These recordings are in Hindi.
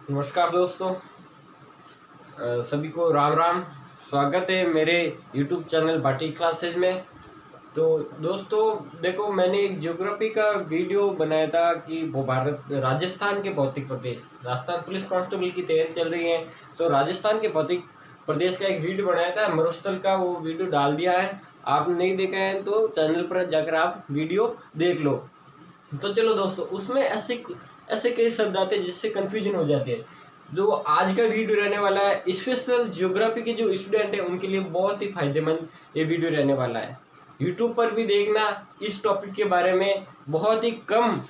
नमस्कार दोस्तों, सभी को राम राम। स्वागत है मेरे YouTube चैनल भाटी क्लासेज में। तो दोस्तों देखो, मैंने एक ज्योग्राफी का वीडियो बनाया था कि वो भारत राजस्थान के भौतिक प्रदेश, राजस्थान पुलिस कांस्टेबल की तैयारी चल रही है तो राजस्थान के भौतिक प्रदेश का एक वीडियो बनाया था मरुस्थल का, वो वीडियो डाल दिया है। आपने नहीं देखा है तो चैनल पर जाकर आप वीडियो देख लो। तो चलो दोस्तों, उसमें ऐसे ऐसे कई शब्द आते हैं जिससे कंफ्यूजन हो जाते हैं। जो आज का वीडियो रहने वाला है स्पेशल ज्योग्राफी के जो स्टूडेंट है उनके लिए बहुत ही फायदेमंद ये वीडियो रहने वाला है। यूट्यूब पर भी देखना, इस टॉपिक के बारे में बहुत ही कम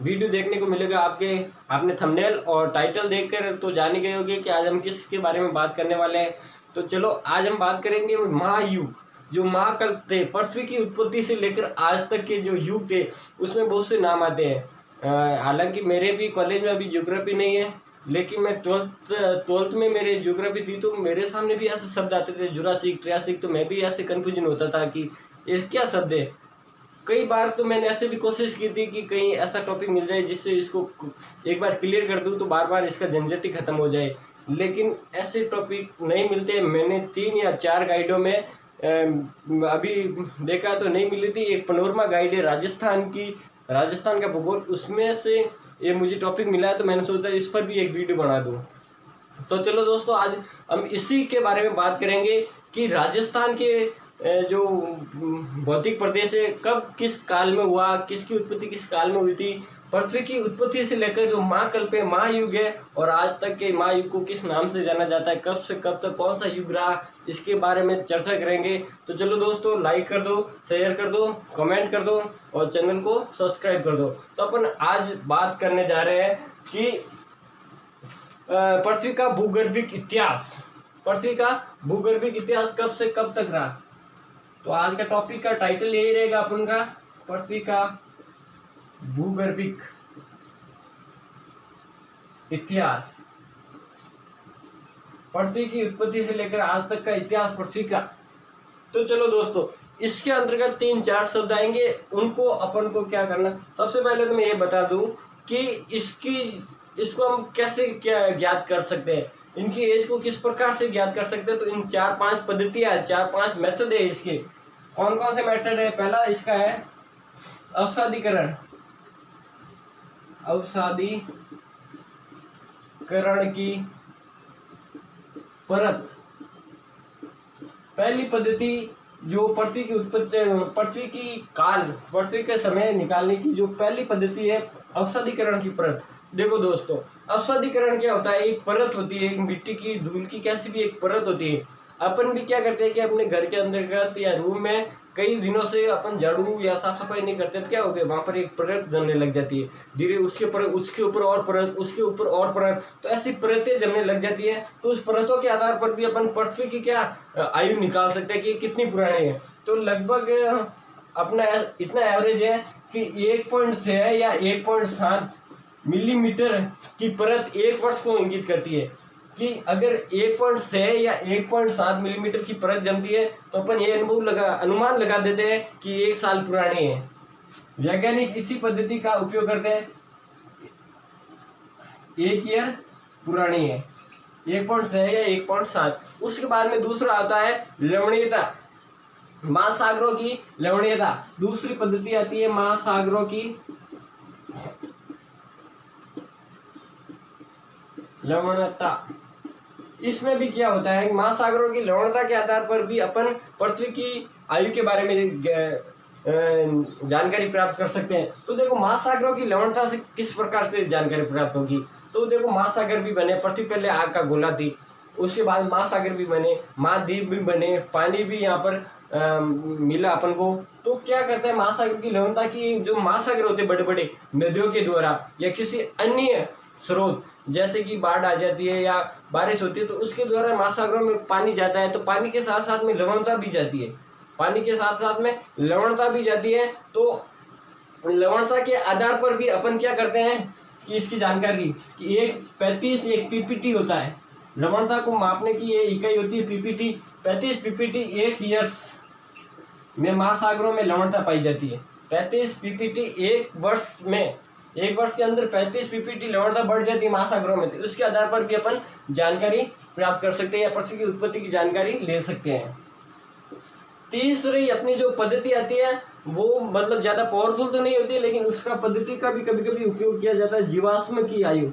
वीडियो देखने को मिलेगा। आपने थंबनेल और टाइटल देखकर तो जान गए होंगे कि आज हम किसके बारे में बात करने वाले हैं। तो चलो, आज हम बात करेंगे महायुग। जो महाकल्प थे, पृथ्वी की उत्पत्ति से लेकर आज तक के जो युग थे उसमें बहुत से नाम आते हैं। हालांकि मेरे भी कॉलेज में अभी ज्योग्राफी नहीं है, लेकिन मैं ट्वेल्थ में मेरे ज्योग्राफी थी तो मेरे सामने भी ऐसे शब्द आते थे, जुरासिक, ट्रियासिक। तो मैं भी ऐसे कंफ्यूजन होता था कि ये क्या शब्द है। कई बार तो मैंने ऐसे भी कोशिश की थी कि कहीं ऐसा टॉपिक मिल जाए जिससे इसको एक बार क्लियर कर दूं तो बार बार इसका झंझट ही खत्म हो जाए, लेकिन ऐसे टॉपिक नहीं मिलते। मैंने 3 या 4 गाइडों में अभी देखा तो नहीं मिली थी। एक पनोरमा गाइड है राजस्थान की, राजस्थान का भूगोल, उसमें से ये मुझे टॉपिक मिला है तो मैंने सोचा इस पर भी एक वीडियो बना दूं। तो चलो दोस्तों, आज हम इसी के बारे में बात करेंगे कि राजस्थान के जो भौतिक प्रदेश है कब किस काल में हुआ, किसकी उत्पत्ति किस काल में हुई थी। पृथ्वी की उत्पत्ति से लेकर जो महाकल्प है, महायुग है, और आज तक के महायुग को किस नाम से जाना जाता है, कब से कब तक कौन सा युग रहा, इसके बारे में चर्चा करेंगे। तो चलो दोस्तों, लाइक कर दो, शेयर कर दो, कमेंट कर दो और चैनल को सब्सक्राइब कर दो। तो अपन आज बात करने जा रहे हैं कि पृथ्वी का भूगर्भिक इतिहास। पृथ्वी का भूगर्भिक इतिहास कब से कब तक रहा। तो आज का टॉपिक का टाइटल यही रहेगा अपन का, पृथ्वी का भूगर्भिक इतिहास। पृथ्वी की उत्पत्ति से लेकर आज तक का इतिहास पृथ्वी का। तो चलो दोस्तों, इसके अंतर्गत 3-4 शब्द आएंगे, उनको अपन को क्या करना। सबसे पहले तो मैं ये बता दूं कि इसको हम कैसे क्या ज्ञात कर सकते हैं, इनकी एज को किस प्रकार से ज्ञात कर सकते हैं। तो इन 4-5 पद्धतियां, 4-5 मेथड है इसके। कौन कौन से मेथड है। पहला इसका है अवसादीकरण। अवसादीकरण की परत, पहली पद्धति जो पृथ्वी की उत्पत्ति, पृथ्वी की काल, पृथ्वी के समय निकालने की जो पहली पद्धति है, अवसादीकरण की परत। देखो दोस्तों, अवसादीकरण क्या होता है। एक परत होती है, एक मिट्टी की, धूल की, कैसी भी एक परत होती है। अपन भी क्या करते हैं कि अपने घर के अंतर्गत या रूम में कई दिनों से अपन झाड़ू या साफ सफाई नहीं करते तो क्या होता है, वहां पर एक परत जमने लग जाती है। धीरे उसके ऊपर और परत, उसके ऊपर और परत, तो ऐसी परतें जमने लग जाती है। तो उस परतों के आधार पर भी अपन पृथ्वी की क्या आयु निकाल सकते हैं कि कितनी पुरानी है। तो लगभग अपना इतना एवरेज है कि 1.6 या 1.7 मिलीमीटर की परत 1 वर्ष को इंगित करती है। कि अगर 1.6 या 1.7 मिलीमीटर की परत जमती है तो अपन ये अनुमान लगा देते हैं कि 1 साल पुरानी है। वैज्ञानिक इसी पद्धति का उपयोग करते हैं, 1 ईयर पुरानी है, 1.6 या 1.7। उसके बाद में दूसरा आता है लवणीयता, महासागरों की लवणीयता। दूसरी पद्धति आती है महासागरों की लवणता। इसमें भी क्या होता है, महासागरों की लवणता के आधार पर भी अपन पृथ्वी की आयु के बारे में जानकारी प्राप्त कर सकते हैं। तो देखो, महासागरों की लवणता से किस प्रकार से जानकारी प्राप्त होगी। तो देखो, महासागर भी बने, पृथ्वी पहले आग का गोला थी, उसके बाद महासागर भी बने, महाद्वीप भी बने, पानी भी यहाँ पर मिला अपन को। तो क्या करता है महासागर की लवणता की, जो महासागर होते बड़े बड़े नदियों के द्वारा या किसी अन्य स्रोत, जैसे कि बाढ़ आ जाती है या बारिश होती है तो उसके द्वारा महासागरों में पानी जाता है, तो पानी के साथ साथ में लवणता भी जाती है, पानी के साथ साथ में लवणता भी जाती है। तो लवणता के आधार पर भी अपन क्या करते हैं कि इसकी जानकारी कि 35 एक पीपीटी होता है। लवणता को मापने की ये इकाई होती है पीपीटी। 35 पीपीटी 1 ईयर्स में महासागरों में लवणता पाई जाती है। 35 पीपीटी 1 वर्ष में एक वर्ष के अंदर 35 पीपीटी लवणता बढ़ जाती है महासागरों में, तो उसके आधार पर भी अपन जानकारी प्राप्त कर सकते हैं या पृथ्वी की उत्पत्ति की जानकारी ले सकते हैं। तीसरी अपनी जो पद्धति आती है वो मतलब ज्यादा पावरफुल तो नहीं होती है, लेकिन उसका पद्धति का भी कभी कभी उपयोग किया जाता है, जीवाश्म की आयु।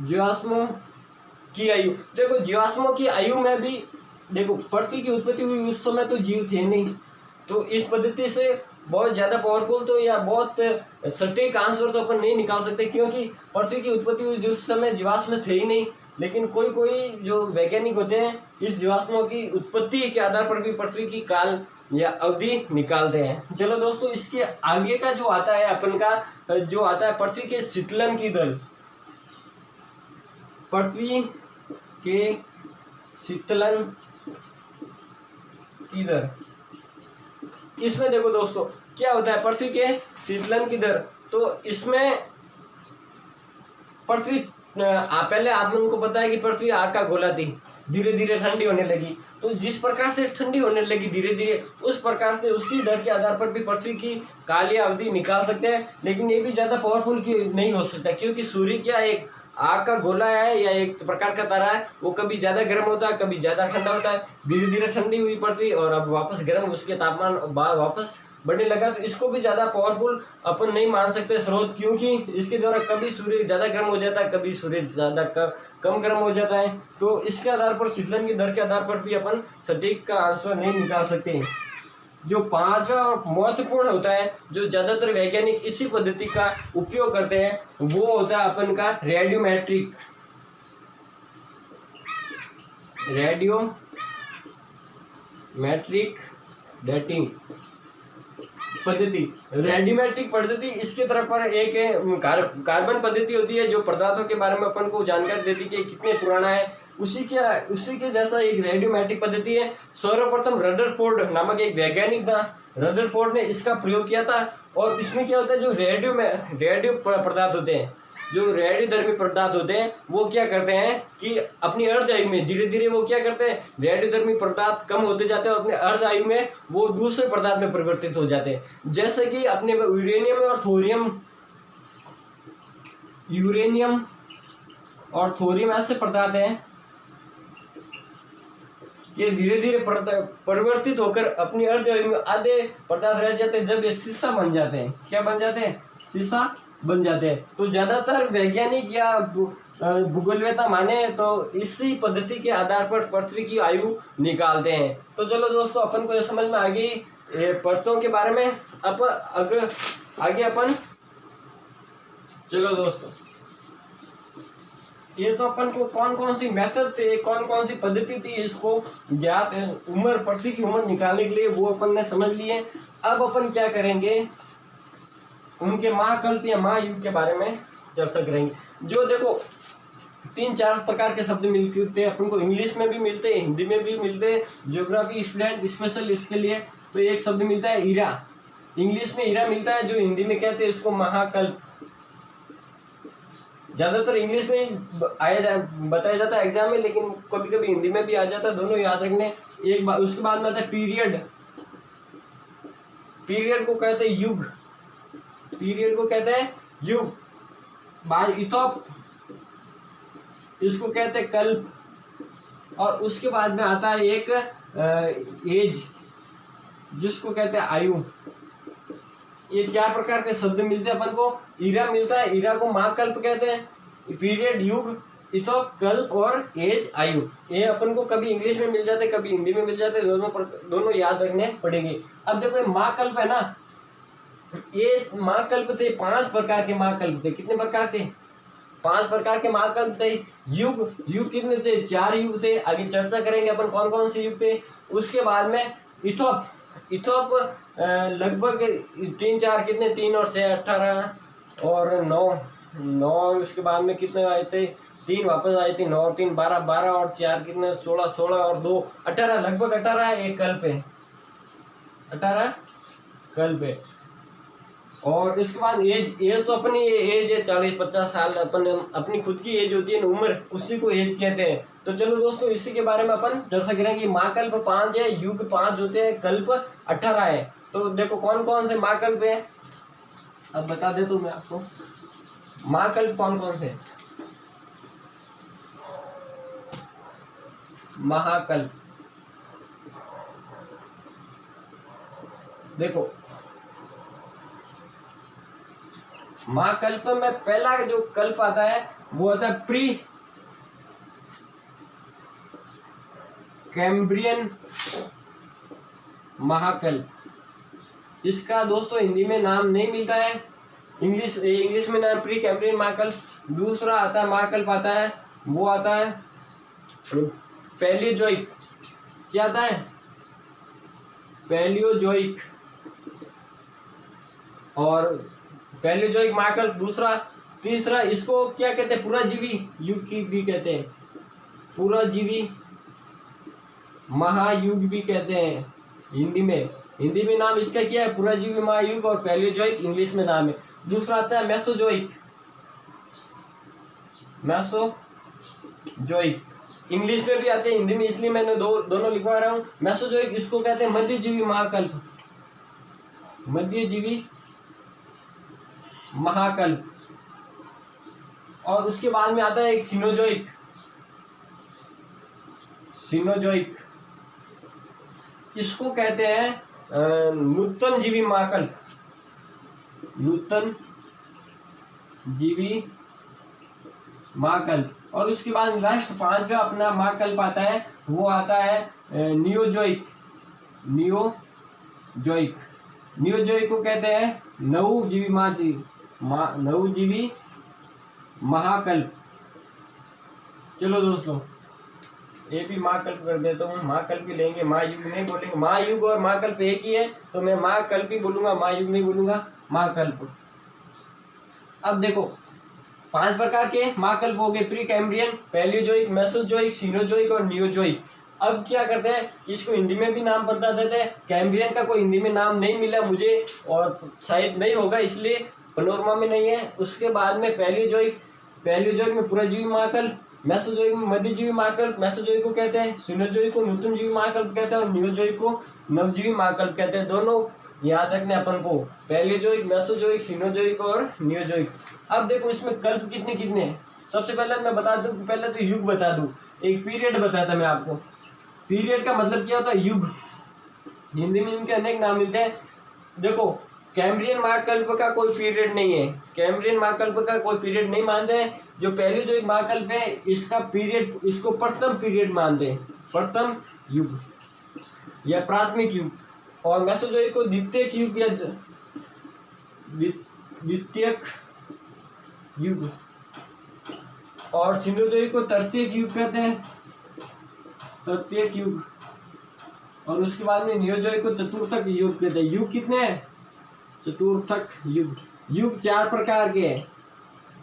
जीवाश्मों की आयु, देखो जीवाश्मों की आयु में भी देखो पृथ्वी की उत्पत्ति हुई उस समय तो जीव थे नहीं, तो इस पद्धति से बहुत ज्यादा पावरफुल तो या बहुत सटीक आंसर तो अपन नहीं निकाल सकते, क्योंकि पृथ्वी की उत्पत्ति हुई जिस समय जीवाश्म थे ही नहीं। लेकिन कोई कोई जो वैज्ञानिक होते हैं इस जीवाश्मों की उत्पत्ति के आधार पर भी पृथ्वी की काल या अवधि निकालते हैं। चलो दोस्तों, इसके आगे का जो आता है अपन का जो आता है पृथ्वी के शीतलन की दर। पृथ्वी के शीतलन की दर, इसमें देखो दोस्तों क्या होता है पृथ्वी के शीतलन की दर। तो इसमें पृथ्वी पहले आप लोगों को पता है कि पृथ्वी आग का गोला थी, धीरे धीरे ठंडी होने लगी, तो जिस प्रकार से ठंडी होने लगी धीरे धीरे उस प्रकार से उसकी दर के आधार पर भी पृथ्वी की काल या अवधि निकाल सकते हैं। लेकिन ये भी ज्यादा पावरफुल नहीं हो सकता, क्योंकि सूर्य क्या एक आग का गोला है या एक प्रकार का तारा है, वो कभी ज्यादा गर्म होता है कभी ज्यादा ठंडा होता है। धीरे धीरे ठंडी हुई पृथ्वी और अब वापस गर्म, उसके तापमान वापस बढ़ने लगा, तो इसको भी ज्यादा पावरफुल अपन नहीं मान सकते स्रोत, क्योंकि इसके द्वारा कभी सूर्य ज्यादा गर्म हो जाता है कभी सूर्य ज्यादा कम गर्म हो जाता है। तो इसके आधार पर शीतलन की दर के आधार पर भी अपन सटीक का आंसर नहीं निकाल सकते। जो पांचवा और महत्वपूर्ण होता है जो ज्यादातर वैज्ञानिक इसी पद्धति का उपयोग करते हैं वो होता है अपन का रेडियोमेट्रिक डेटिंग पद्धति। रेडियोमेट्रिक पद्धति इसके तरफ पर एक कार्बन पद्धति होती है जो पदार्थों के बारे में अपन को जानकारी देती है कि कितने पुराना है, उसी के जैसा एक रेडियोमेट्रिक पद्धति है। सर्वप्रथम रदरफोर्ड नामक एक वैज्ञानिक था, रदरफोर्ड ने इसका प्रयोग किया था। और इसमें क्या होता है जो रेडियो पदार्थ होते हैं, जो रेडियोधर्मी पदार्थ होते हैं वो क्या करते हैं कि अपनी अर्ध आयु में धीरे धीरे वो क्या करते हैं, रेडियोधर्मी पदार्थ कम होते जाते हैं और अपने अर्ध आयु में वो दूसरे पदार्थ में परिवर्तित हो जाते हैं। जैसे कि अपने यूरेनियम और थोरियम ऐसे पदार्थ हैं ये धीरे धीरे परिवर्तित होकर अपनी अर्ध आयु में आधे पदार्थ रह जाते हैं, जब ये शीशा बन जाते हैं। क्या बन जाते हैं? शीशा बन जाते हैं। तो ज्यादातर वैज्ञानिक या भूगोलवेता माने तो इसी पद्धति के आधार पर पृथ्वी की आयु निकालते हैं। तो चलो दोस्तों, अपन को ये समझ में आ गई परतों के बारे में। अब आगे अपन चलो दोस्तों, ये तो अपन को कौन कौन सी मेथड थे, कौन कौन सी पद्धति थी इसको ज्ञात उम्र पृथ्वी की उम्र निकालने के लिए वो अपन ने समझ लिए। अब अपन क्या करेंगे, उनके महाकल्प या महायुग के बारे में चर्चा करेंगे। जो देखो 3-4 प्रकार के शब्द मिलते हैं अपन को, इंग्लिश में भी मिलते हैं, हिंदी में भी मिलते हैं। ज्योग्राफी स्टूडेंट स्पेशल इसके लिए तो एक शब्द मिलता है ईरा, इंग्लिश में ईरा मिलता है, जो हिंदी में कहते हैं इसको महाकल्प। ज्यादातर इंग्लिश में ही बताया जाता है एग्जाम में, लेकिन कभी कभी हिंदी में भी आ जाता है, दोनों याद रखने। एक बार उसके बाद में आता है पीरियड, पीरियड को कहते हैं युग, पीरियड को कहते हैं युग। बाद इथोप इसको कहते हैं कल्प, और उसके बाद में आता है एक एज जिसको कहते हैं आयु। ये 4 प्रकार के शब्द मिलते हैं अपन को। ईरा मिलता है, ईरा को महाकल्प कहते हैं, पीरियड युग, इथोप कल्प और एज आयु। ये अपन को कभी इंग्लिश में मिल जाते कभी हिंदी में मिल जाते, दोनों याद रखने पड़ेंगे। अब देखो महाकल्प है ना, ये महाकल्प थे 5 प्रकार के महाकल्प थे। कितने प्रकार थे? 5 प्रकार के महाकल्प थे। युग कितने थे? 4 युग थे। आगे चर्चा करेंगे अपन कौन कौन से युग थे। उसके बाद में इथोप लगभग 3-4 कितने 3 और 6 18 और 9 उसके बाद में कितने आए थे? 3 वापस आए थे, 9 और 3 12 और 4 कितने 16 और 2 18, लगभग 18 एक कल्प है, 18 कल्प है। और इसके बाद एज तो अपनी एज है 40-50 साल, अपनी खुद की एज होती है ना, उम्र, उसी को एज कहते हैं। तो चलो दोस्तों, इसी के बारे में अपन चर्चा करेंगे। महाकल्प 5 है, युग 5 होते हैं, कल्प 18 है। तो देखो कौन कौन से महाकल्प है। अब बता दे तो मैं आपको महाकल्प कौन कौन से। महाकल्प देखो, महाकल्प में पहला जो कल्प आता है वो आता है प्री कैम्ब्रियन महाकल्प। इसका दोस्तों हिंदी में नाम नहीं मिलता है, इंग्लिश में नाम प्री कैम्ब्रियन महाकल्प। दूसरा आता है महाकल्प आता है वो आता है पैलियोजोइक। क्या आता है? पैलियोजोइक। और पैलियोजोइक महाकल्प दूसरा। तीसरा इसको क्या कहते हैं? पुराजीवी युग की भी कहते हैं, पुराजीवी महायुग भी कहते हैं हिंदी में नाम इसका क्या है? पुराजीवी महायुग। और पैलियोजोइक इंग्लिश में नाम है। दूसरा आता है मेसोजोइक। मेसोजोइक इंग्लिश में भी आते हैं, हिंदी में, इसलिए मैंने दोनों लिखवा रहा हूँ। मेसोजोइक इसको कहते हैं मध्यजीवी महाकल्प, मध्यजीवी महाकल्प। और उसके बाद में आता है एक सिनोजोइक। सिनोजोइक इसको कहते हैं नूतन जीवी महाकल्प, नूतन जीवी महाकल्प। और उसके बाद लास्ट पांचवा अपना महाकल्प आता है वो आता है नियोजोइक। नियोजोइक को कहते हैं नवजीवी महाकल्प। चलो दोस्तों, ये भी महाकल्प कर देता हूँ। महाकल्प ही लेंगे, महायुग नहीं बोलेंगे। महायुग और महाकल्प एक ही है, तो मैं महाकल्प ही बोलूंगा, महायुग नहीं बोलूंगा, महाकल्प। अब देखो 5 प्रकार के महाकल्प हो गए, pre Cambrian, Palaeozoic, Mesozoic, Cenozoic और नियोजोइक। अब क्या करते हैं, इसको हिंदी में भी नाम बता देते हैं। कैम्ब्रियन का कोई हिंदी में नाम नहीं मिला मुझे, और शायद नहीं होगा, इसलिए पैनोरमा में नहीं है। उसके बाद में पैलियोजोइक में पुराजीवी महाकल्प, मेसोजोइक में मध्यजीवी महाकल्प, मेसोजोइक को कहते हैं, सिनोजोइक को नूतन जीवी महाकल्प कहते हैं, और नियोजोइक को नवजीवी महाकल्प कहते हैं। दोनों याद रखने अपन को, पैलियोजोइक, मेसोजोइक, सिनोजोइक और नियोजोइक। अब देखो इसमें कल्प कितने कितने हैं। सबसे पहले मैं बता दूं, पहले तो युग बता दूं, एक पीरियड बताता मैं आपको। पीरियड का मतलब क्या होता है? युग। हिंदी में इनके अनेक नाम मिलते हैं। देखो, कैम्ब्रियन महाकल्प का कोई पीरियड नहीं है, कैम्ब्रियन महाकल्प का कोई पीरियड नहीं मानते हैं। जो पैलियोजोइक महाकल्प है इसका पीरियड, इसको प्रथम पीरियड मानते हैं, प्रथम युग या प्राथमिक युग। और मेसोजोइक को द्वितीयक युग या द्वितीयक युग, और सिनोजोइक को तृतीयक युग कहते हैं, तृतीयक युग। और उसके बाद में नियोजोइक को चतुर्थक युग कहते हैं। युग कितने हैं? चतुर्थक युग। युग 4 प्रकार के हैं,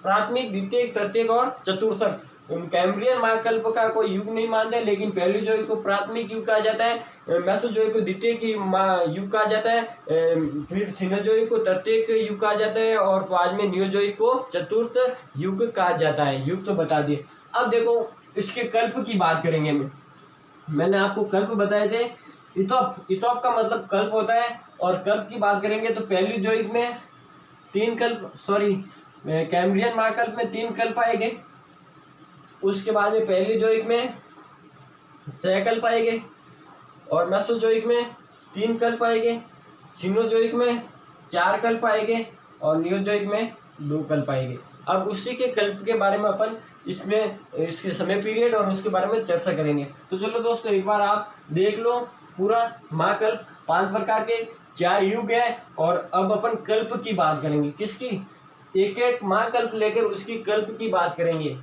प्राथमिक, द्वितीयक, तृतीयक और चतुर्थक। कैम्ब्रियन महाकल्प का कोई युग नहीं मानते, लेकिन पैलियोजोइक को प्राथमिक युग कहा जाता है, मेसोजोइक को द्वितीयक युग कहा जाता है, फिर सिनोजोइक को तृतीयक युग कहा जाता है, और बाद में नियोजोइक को चतुर्थ युग कहा जाता है। युग तो बता दिए। अब देखो इसके कल्प की बात करेंगे। मैंने आपको कल्प बताए थे। इतोप का मतलब कल्प होता है। और कल्प की बात करेंगे तो पैलियोजोइक में 3 कल्प, कैम्ब्रियन महाकल्प में 3 कल्प आएंगे। उसके बाद में पैलियोजोइक में 6 कल्प आएंगे, और मेसोजोइक में 3 कल्प आएंगे, सिनोजोइक में 4 कल्प आएंगे, और नियोजोइक में 2 कल्प आएंगे। अब उसी के कल्प के बारे में अपन इसमें इसके समय पीरियड और उसके बारे में चर्चा करेंगे। तो चलो दोस्तों, एक बार आप देख लो पूरा महाकल्प 5 प्रकार के 4 युग है। और अब अपन कल्प की बात करेंगे। किसकी? एक एक महाकल्प लेकर उसकी कल्प की बात करेंगे।